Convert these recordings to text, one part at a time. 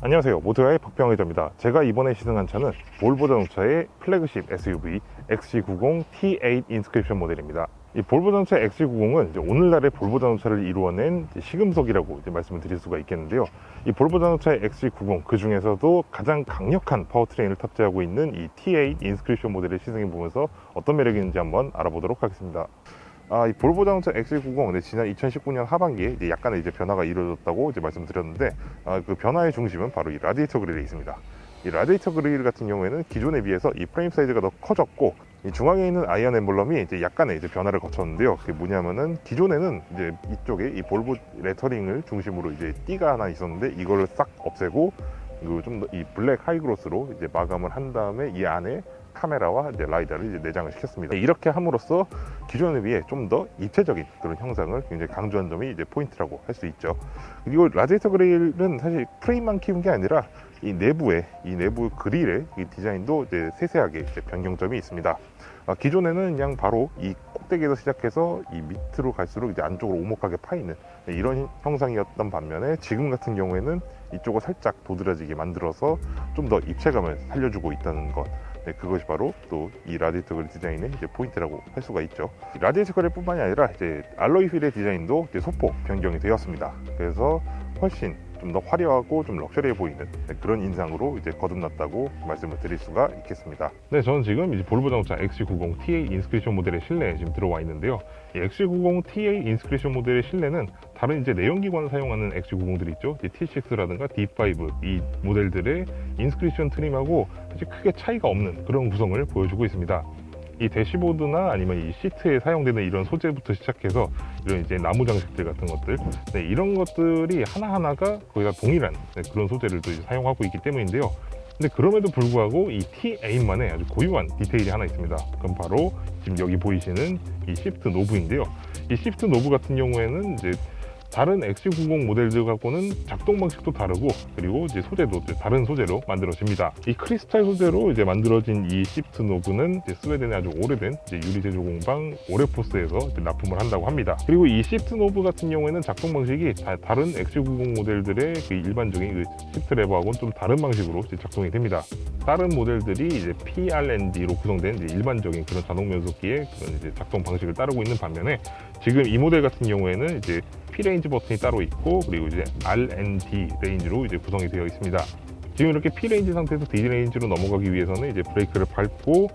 안녕하세요, 모토야의 박병의자입니다. 제가 이번에 시승한 차는 볼보 자동차의 플래그십 SUV XC90 T8 인스크립션 모델입니다. 이 볼보 자동차 XC90은 오늘날의 볼보 자동차를 이루어낸 시금석이라고 말씀을 드릴 수가 있겠는데요. 이 볼보 자동차의 XC90 그 중에서도 가장 강력한 파워트레인을 탑재하고 있는 이 T8 인스크립션 모델을 시승해 보면서 어떤 매력이 있는지 한번 알아보도록 하겠습니다. 이 볼보 자동차 XC90 지난 2019년 하반기에 약간의 변화가 이루어졌다고 말씀드렸는데, 그 변화의 중심은 바로 이 라디에이터 그릴에 있습니다. 이 라디에이터 그릴 같은 경우에는 기존에 비해서 이 프레임 사이즈가 더 커졌고, 이 중앙에 있는 아이언 엠블럼이 약간의 변화를 거쳤는데요. 그게 뭐냐면은 기존에는 이쪽에 이 볼보 레터링을 중심으로 띠가 하나 있었는데, 이거를 싹 없애고 그리고 좀 더 이 블랙 하이그로스로 마감을 한 다음에 이 안에 카메라와 라이다를 내장을 시켰습니다. 이렇게 함으로써 기존에 비해 좀 더 입체적인 그런 형상을 굉장히 강조한 점이 포인트라고 할 수 있죠. 그리고 라디에이터 그릴은 사실 프레임만 키운 게 아니라 이 내부 그릴의 이 디자인도 세세하게 변경점이 있습니다. 기존에는 그냥 바로 이 꼭대기에서 시작해서 이 밑으로 갈수록 안쪽으로 오목하게 파이는 이런 형상이었던 반면에, 지금 같은 경우에는 이쪽을 살짝 도드라지게 만들어서 좀 더 입체감을 살려주고 있다는 것, 그것이 바로 또 이 라디에이터 그릴 디자인의 포인트라고 할 수가 있죠. 라디에이터 그릴 뿐만이 아니라 알로이 휠의 디자인도 소폭 변경이 되었습니다. 그래서 훨씬 좀 더 화려하고 좀 럭셔리해 보이는 그런 인상으로 거듭났다고 말씀을 드릴 수가 있겠습니다. 네, 저는 지금 볼보 자동차 XC90 T8 인스크립션 모델의 실내에 지금 들어와 있는데요. 이 XC90 T8 인스크립션 모델의 실내는 다른 내연기관을 사용하는 XC90들이 있죠. T6라든가 D5 이 모델들의 인스크립션 트림하고 사실 크게 차이가 없는 그런 구성을 보여주고 있습니다. 이 대시보드나 아니면 이 시트에 사용되는 이런 소재부터 시작해서 이런 나무 장식들 같은 것들, 이런 것들이 하나하나가 거의 다 동일한 그런 소재를 또 사용하고 있기 때문인데요. 근데 그럼에도 불구하고 이 T8만의 아주 고유한 디테일이 하나 있습니다. 그럼 바로 지금 여기 보이시는 이 시프트 노브인데요. 이 시프트 노브 같은 경우에는 다른 XC90 모델들하고는 작동 방식도 다르고, 그리고 소재도 다른 소재로 만들어집니다. 이 크리스탈 소재로 만들어진 이 시프트 노브는 스웨덴의 아주 오래된 유리 제조 공방 오레포스에서 납품을 한다고 합니다. 그리고 이 시프트 노브 같은 경우에는 작동 방식이 다른 XC90 모델들의 일반적인 시프트 레버하고는 좀 다른 방식으로 작동이 됩니다. 다른 모델들이 PRND로 구성된 일반적인 그런 자동 변속기의 그런 작동 방식을 따르고 있는 반면에, 지금 이 모델 같은 경우에는 P-레인지 버튼이 따로 있고, 그리고 R&D 레인지로 구성이 되어 있습니다. 지금 이렇게 P-레인지 상태에서 D-레인지로 넘어가기 위해서는 브레이크를 밟고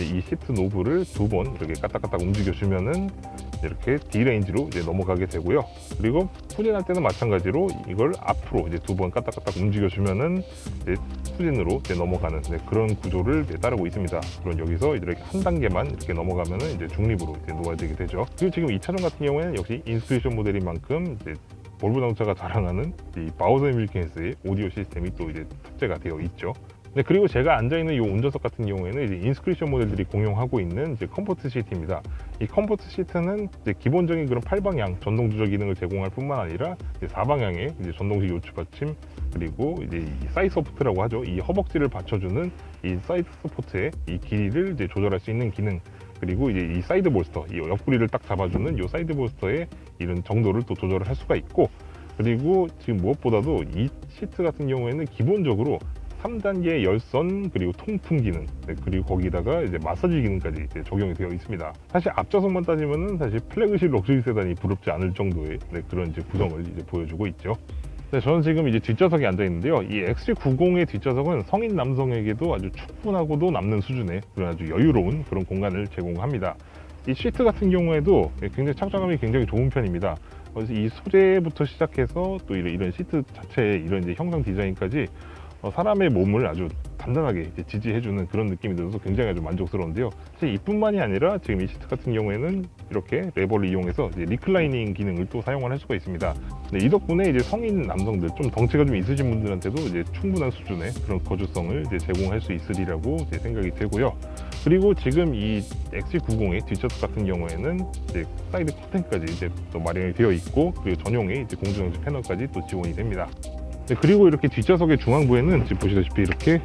이 시프트 노브를 두 번 이렇게 까딱까딱 움직여주면은 이렇게 D-레인지로 넘어가게 되고요. 그리고 후진할 때는 마찬가지로 이걸 앞으로 두 번 까딱까딱 움직여주면은 후진으로 넘어가는 그런 구조를 따르고 있습니다. 그럼 여기서 이렇게 한 단계만 이렇게 넘어가면은 중립으로 놓아지게 되죠. 그리고 지금 이 차종 같은 경우에는 역시 인스크립션 모델인 만큼 볼보 자동차가 자랑하는 이 바우더 윌킨스의 오디오 시스템이 또 탑재가 되어 있죠. 그리고 제가 앉아있는 이 운전석 같은 경우에는 인스크립션 모델들이 공용하고 있는 컴포트 시트입니다. 이 컴포트 시트는 기본적인 그런 8방향 전동 조절 기능을 제공할 뿐만 아니라 4방향의 전동식 요추 받침, 그리고 이 사이드 서포트라고 하죠. 이 허벅지를 받쳐주는 이 사이드 서포트의 이 길이를 조절할 수 있는 기능, 그리고 이 사이드 볼스터, 이 옆구리를 딱 잡아주는 이 사이드 볼스터의 이런 정도를 또 조절을 할 수가 있고, 그리고 지금 무엇보다도 이 시트 같은 경우에는 기본적으로 3단계 열선, 그리고 통풍 기능, 그리고 거기다가 마사지 기능까지 적용이 되어 있습니다. 사실 앞좌석만 따지면은 사실 플래그십 럭셔리 세단이 부럽지 않을 정도의 그런 구성을 보여주고 있죠. 저는 지금 뒷좌석에 앉아 있는데요. 이 XC90의 뒷좌석은 성인 남성에게도 아주 충분하고도 남는 수준의 그런 아주 여유로운 그런 공간을 제공합니다. 이 시트 같은 경우에도 굉장히 착장감이 굉장히 좋은 편입니다. 그래서 이 소재부터 시작해서 또 이런 시트 자체의 이런 형상 디자인까지 사람의 몸을 아주 단단하게 지지해주는 그런 느낌이 들어서 굉장히 아주 만족스러운데요. 사실 이뿐만이 아니라 지금 이 시트 같은 경우에는 이렇게 레버를 이용해서 리클라이닝 기능을 또 사용을 할 수가 있습니다. 이 덕분에 성인 남성들, 좀 덩치가 좀 있으신 분들한테도 충분한 수준의 그런 거주성을 제공할 수 있으리라고 생각이 되고요. 그리고 지금 이 XC90의 뒷좌석 같은 경우에는 사이드 커튼까지 또 마련이 되어 있고, 그리고 전용의 공조장치 패널까지 또 지원이 됩니다. 그리고 이렇게 뒷좌석의 중앙부에는 지금 보시다시피 이렇게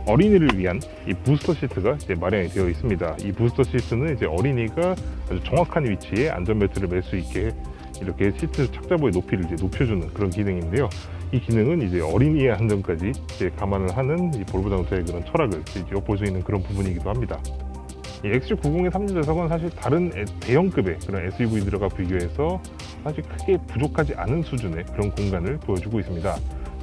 어린이를 위한 이 부스터 시트가 마련이 되어 있습니다. 이 부스터 시트는 어린이가 아주 정확한 위치에 안전벨트를 맬 수 있게 이렇게 시트 착자부의 높이를 높여주는 그런 기능인데요. 이 기능은 이제 어린이의 안전까지 이제 감안을 하는 이 볼보 자동차의 그런 철학을 이제 엿볼 수 있는 그런 부분이기도 합니다. 이 XC90의 3열 좌석은 사실 다른 대형급의 그런 SUV들과 비교해서 사실 크게 부족하지 않은 수준의 그런 공간을 보여주고 있습니다.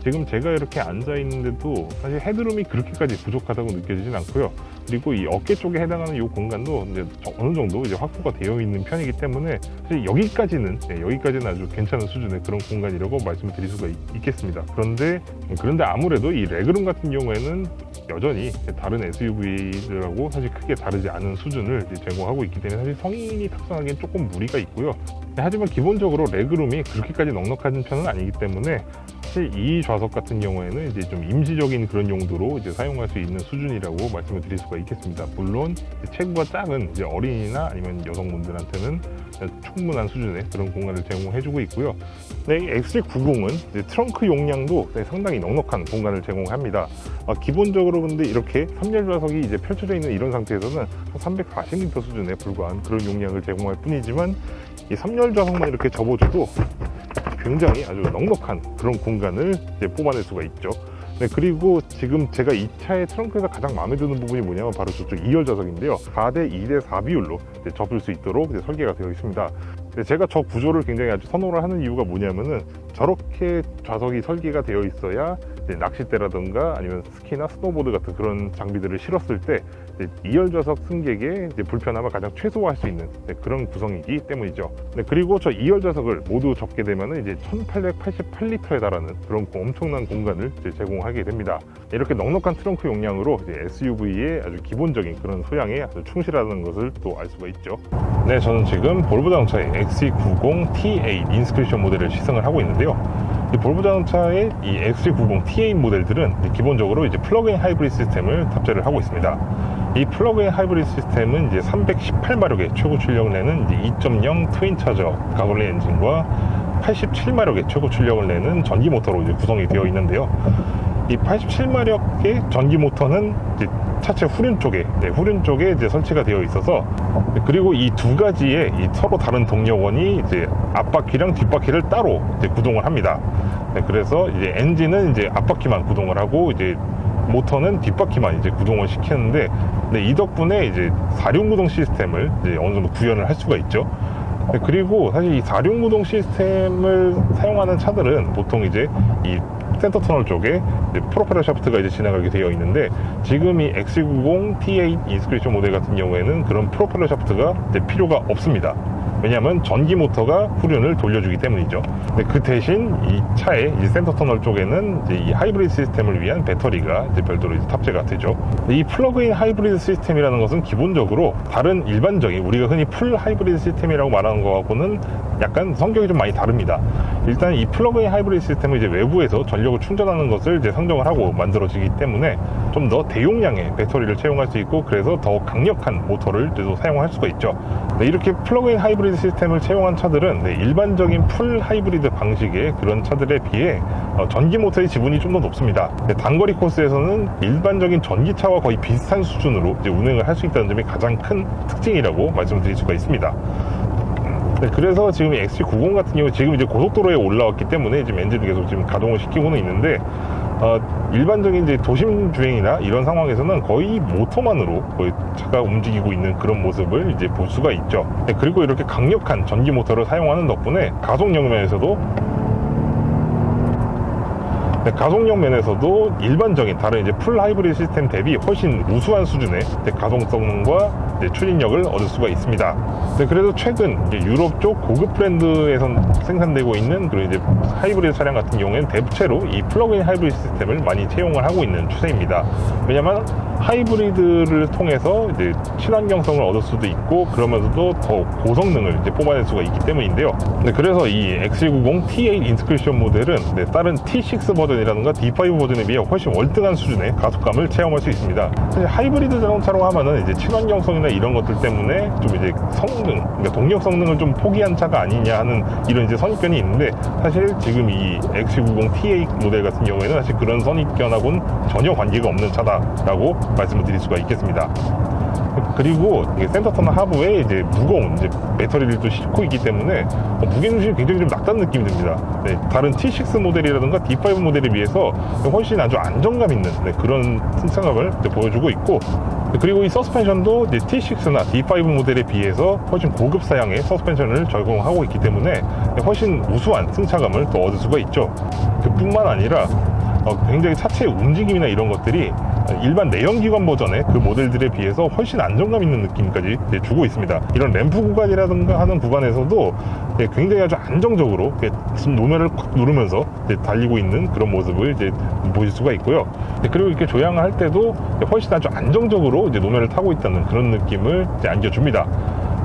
지금 제가 이렇게 앉아 있는데도 사실 헤드룸이 그렇게까지 부족하다고 느껴지진 않고요. 그리고 이 어깨 쪽에 해당하는 이 공간도 이제 어느 정도 이제 확보가 되어 있는 편이기 때문에 사실 여기까지는 아주 괜찮은 수준의 그런 공간이라고 말씀을 드릴 수가 있겠습니다. 그런데 아무래도 이 레그룸 같은 경우에는 여전히 다른 SUV들하고 사실 크게 다르지 않은 수준을 제공하고 있기 때문에 사실 성인이 탑승하기엔 조금 무리가 있고요. 하지만 기본적으로 레그룸이 그렇게까지 넉넉한 편은 아니기 때문에 사실 이 좌석 같은 경우에는 이제 좀 임시적인 그런 용도로 이제 사용할 수 있는 수준이라고 말씀을 드릴 수가 있겠습니다. 물론 체구가 작은 이제 어린이나 아니면 여성분들한테는 충분한 수준의 그런 공간을 제공해주고 있고요. 네, 이 XC90은 이제 트렁크 용량도 상당히 넉넉한 공간을 제공합니다. 기본적으로 근데 이렇게 3열 좌석이 이제 펼쳐져 있는 이런 상태에서는 한 340리터 수준에 불과한 그런 용량을 제공할 뿐이지만 이 3열 좌석만 이렇게 접어줘도 굉장히 아주 넉넉한 그런 공간을 이제 뽑아낼 수가 있죠. 네, 그리고 지금 제가 이 차의 트렁크에서 가장 마음에 드는 부분이 뭐냐면 바로 저쪽 2열 좌석인데요. 4대 2대 4 비율로 접을 수 있도록 설계가 되어 있습니다. 제가 저 구조를 굉장히 아주 선호를 하는 이유가 뭐냐면은 저렇게 좌석이 설계가 되어 있어야 낚싯대라든가 아니면 스키나 스노보드 같은 그런 장비들을 실었을 때 2열 좌석 승객의 불편함을 가장 최소화할 수 있는 그런 구성이기 때문이죠. 그리고 저 2열 좌석을 모두 접게 되면 이제 1888리터에 달하는 그런 엄청난 공간을 제공하게 됩니다. 이렇게 넉넉한 트렁크 용량으로 SUV의 아주 기본적인 그런 소양에 아주 충실하다는 것을 또 알 수가 있죠. 네, 저는 지금 볼보 자동차의 XC90 T8 인스크리션 모델을 시승을 하고 있는데요. 이 볼보 자동차의 이 XC90 T8 모델들은 기본적으로 이제 플러그인 하이브리드 시스템을 탑재를 하고 있습니다. 이 플러그인 하이브리드 시스템은 이제 318마력의 최고 출력을 내는 2.0 트윈 차저 가솔린 엔진과 87마력의 최고 출력을 내는 전기 모터로 이제 구성이 되어 있는데요. 이 87마력의 전기 모터는 이제 차체 후륜 쪽에 이제 설치가 되어 있어서, 그리고 이 두 가지의 서로 다른 동력원이 이제 앞바퀴랑 뒷바퀴를 따로 이제 구동을 합니다. 그래서 이제 엔진은 이제 앞바퀴만 구동을 하고 이제 모터는 뒷바퀴만 이제 구동을 시키는데, 이 덕분에 이제 4륜 구동 시스템을 이제 어느 정도 구현을 할 수가 있죠. 그리고 사실 이 4륜 구동 시스템을 사용하는 차들은 보통 이제 이 센터 터널 쪽에 프로펠러 샤프트가 이제 지나가게 되어 있는데, 지금 이 XC90 T8 인스크리션 모델 같은 경우에는 그런 프로펠러 샤프트가 이제 필요가 없습니다. 왜냐하면 전기 모터가 후륜을 돌려주기 때문이죠. 그 대신 이 차의 센터 터널 쪽에는 이제 이 하이브리드 시스템을 위한 배터리가 이제 별도로 이제 탑재가 되죠. 이 플러그인 하이브리드 시스템이라는 것은 기본적으로 다른 일반적인 우리가 흔히 풀 하이브리드 시스템이라고 말하는 것하고는 약간 성격이 좀 많이 다릅니다. 일단 이 플러그인 하이브리드 시스템은 이제 외부에서 전력을 충전하는 것을 이제 상정을 하고 만들어지기 때문에 좀 더 대용량의 배터리를 채용할 수 있고, 그래서 더 강력한 모터를 또 사용할 수가 있죠. 이렇게 플러그인 하이브리드 시스템을 채용한 차들은 일반적인 풀 하이브리드 방식의 그런 차들에 비해 전기 모터의 지분이 좀 더 높습니다. 단거리 코스에서는 일반적인 전기차와 거의 비슷한 수준으로 이제 운행을 할 수 있다는 점이 가장 큰 특징이라고 말씀드릴 수가 있습니다. 그래서 지금 XC90 같은 경우 지금 이제 고속도로에 올라왔기 때문에 지금 엔진을 계속 지금 가동을 시키고는 있는데, 일반적인 이제 도심 주행이나 이런 상황에서는 거의 모터만으로 거의 차가 움직이고 있는 그런 모습을 이제 볼 수가 있죠. 그리고 이렇게 강력한 전기 모터를 사용하는 덕분에 가속력 면에서도 일반적인 다른 이제 풀 하이브리드 시스템 대비 훨씬 우수한 수준의 가속성과 추진력을 얻을 수가 있습니다. 그래서 최근 이제 유럽 쪽 고급 브랜드에서 생산되고 있는 그런 이제 하이브리드 차량 같은 경우에는 대체로 이 플러그인 하이브리드 시스템을 많이 채용을 하고 있는 추세입니다. 왜냐하면 하이브리드를 통해서 이제 친환경성을 얻을 수도 있고, 그러면서도 더 고성능을 이제 뽑아낼 수가 있기 때문인데요. 그래서 이 XC90 T8 인스크리션 모델은 다른 T6 버전이라든가 D5 버전에 비해 훨씬 월등한 수준의 가속감을 체험할 수 있습니다. 사실 하이브리드 자동차로 하면은 이제 친환경성이나 이런 것들 때문에 좀 이제 성능, 그러니까 동력 성능을 좀 포기한 차가 아니냐 하는 이런 이제 선입견이 있는데, 사실 지금 이 XC90 T8 모델 같은 경우에는 사실 그런 선입견하고는 전혀 관계가 없는 차다라고 말씀을 드릴 수가 있겠습니다. 그리고 이게 센터 터널 하부에 이제 무거운 이제 배터리를 또 싣고 있기 때문에 무게중심이 굉장히 좀 낮다는 느낌이 듭니다. 네, 다른 T6 모델이라든가 D5 모델에 비해서 훨씬 아주 안정감 있는 그런 승차감을 보여주고 있고, 그리고 이 서스펜션도 이제 T6나 D5 모델에 비해서 훨씬 고급 사양의 서스펜션을 적용하고 있기 때문에 훨씬 우수한 승차감을 또 얻을 수가 있죠. 그뿐만 아니라 굉장히 차체의 움직임이나 이런 것들이 일반 내연기관 버전의 그 모델들에 비해서 훨씬 안정감 있는 느낌까지 주고 있습니다. 이런 램프 구간이라든가 하는 구간에서도 굉장히 아주 안정적으로 노면을 꽉 누르면서 달리고 있는 그런 모습을 보실 수가 있고요. 그리고 이렇게 조향을 할 때도 훨씬 아주 안정적으로 노면을 타고 있다는 그런 느낌을 안겨줍니다.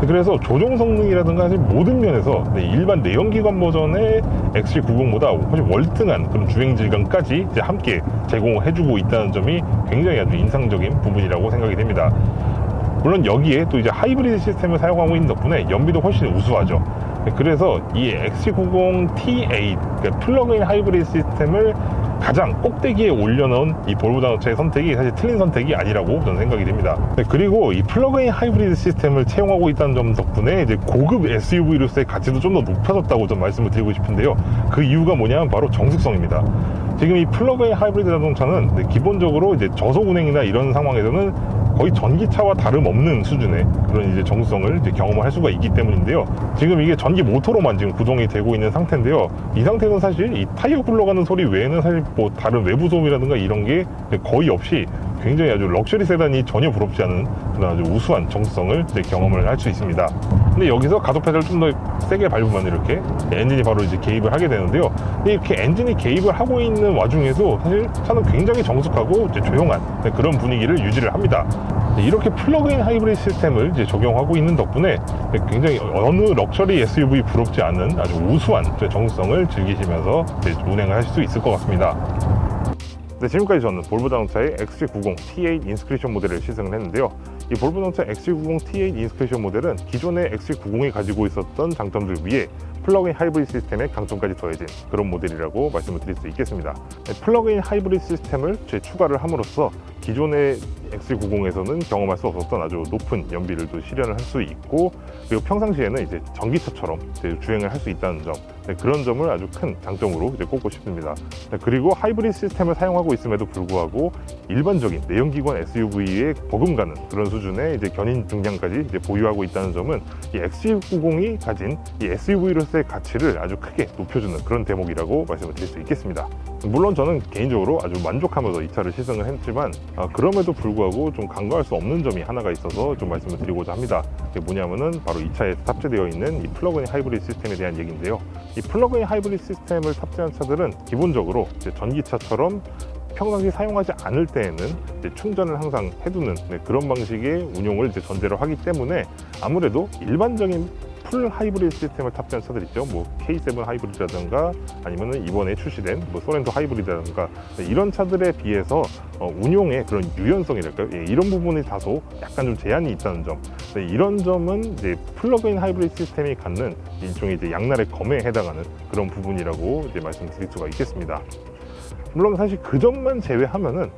그래서 조종 성능이라든가 모든 면에서 일반 내연기관 버전의 XC90보다 훨씬 월등한 그런 주행 질감까지 함께 제공해주고 있다는 점이 굉장히 아주 인상적인 부분이라고 생각이 됩니다. 물론 여기에 또 하이브리드 시스템을 사용하고 있는 덕분에 연비도 훨씬 우수하죠. 그래서 이 XC90 T8 그러니까 플러그인 하이브리드 시스템을 가장 꼭대기에 올려놓은 이 볼보 자동차의 선택이 사실 틀린 선택이 아니라고 저는 생각이 됩니다. 그리고 이 플러그인 하이브리드 시스템을 채용하고 있다는 점 덕분에 이제 고급 SUV로서의 가치도 좀 더 높아졌다고 좀 말씀을 드리고 싶은데요. 그 이유가 뭐냐면 바로 정숙성입니다. 지금 이 플러그인 하이브리드 자동차는 기본적으로 이제 저속 운행이나 이런 상황에서는 거의 전기차와 다름없는 수준의 그런 정수성을 경험을 할 수가 있기 때문인데요. 지금 이게 전기 모터로만 지금 구동이 되고 있는 상태인데요. 이 상태는 사실 이 타이어 굴러가는 소리 외에는 사실 뭐 다른 외부 소음이라든가 이런 게 거의 없이 굉장히 아주 럭셔리 세단이 전혀 부럽지 않은 그런 아주 우수한 정수성을 경험을 할 수 있습니다. 근데 여기서 가속 페달을 좀 더 세게 밟으면 이렇게 엔진이 바로 개입을 하게 되는데요. 근데 이렇게 엔진이 개입을 하고 있는 와중에도 사실 차는 굉장히 정숙하고 조용한 그런 분위기를 유지를 합니다. 이렇게 플러그인 하이브리드 시스템을 적용하고 있는 덕분에 굉장히 어느 럭셔리 SUV 부럽지 않은 아주 우수한 정수성을 즐기시면서 운행을 하실 수 있을 것 같습니다. 네, 지금까지 저는 볼보 자동차의 XC90 T8 인스크리션 모델을 시승을 했는데요. 이 볼보 자동차 XC90 T8 인스크리션 모델은 기존의 XC90이 가지고 있었던 장점들 위에 플러그인 하이브리드 시스템의 강점까지 더해진 그런 모델이라고 말씀을 드릴 수 있겠습니다. 플러그인 하이브리드 시스템을 추가를 함으로써 기존의 XC90에서는 경험할 수 없었던 아주 높은 연비를 또 실현을 할 수 있고, 그리고 평상시에는 이제 전기차처럼 주행을 할 수 있다는 점, 그런 점을 아주 큰 장점으로 꼽고 싶습니다. 그리고 하이브리드 시스템을 사용하고 있음에도 불구하고 일반적인 내연기관 SUV에 버금가는 그런 수준의 견인 중량까지 보유하고 있다는 점은 이 XC90이 가진 이 SUV로서의 가치를 아주 크게 높여주는 그런 대목이라고 말씀을 드릴 수 있겠습니다. 물론 저는 개인적으로 아주 만족하면서 이 차를 시승을 했지만 그럼에도 불구하고 좀 간과할 수 없는 점이 하나가 있어서 좀 말씀을 드리고자 합니다. 그게 뭐냐면은 바로 이 차에 탑재되어 있는 이 플러그인 하이브리드 시스템에 대한 얘기인데요. 이 플러그인 하이브리드 시스템을 탑재한 차들은 기본적으로 전기차처럼 평상시 사용하지 않을 때에는 충전을 항상 해두는 그런 방식의 운용을 전제로 하기 때문에 아무래도 일반적인 풀 하이브리드 시스템을 탑재한 차들 있죠. 뭐 K7 하이브리드라든가 아니면은 이번에 출시된 뭐 소렌토 하이브리드라든가 이런 차들에 비해서 운용의 그런 유연성이랄까요? 이런 부분이 다소 약간 좀 제한이 있다는 점. 이런 점은 이제 플러그인 하이브리드 시스템이 갖는 일종의 양날의 검에 해당하는 그런 부분이라고 말씀드릴 수가 있겠습니다. 물론 사실 그 점만 제외하면은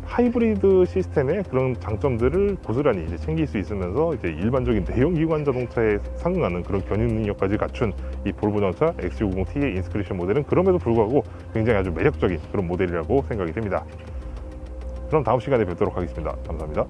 하이브리드 시스템의 그런 장점들을 고스란히 챙길 수 있으면서 일반적인 내연기관 자동차에 상응하는 그런 견인 능력까지 갖춘 이 볼보 자동차 XC90 T8 인스크리션 모델은 그럼에도 불구하고 굉장히 아주 매력적인 그런 모델이라고 생각이 됩니다. 그럼 다음 시간에 뵙도록 하겠습니다. 감사합니다.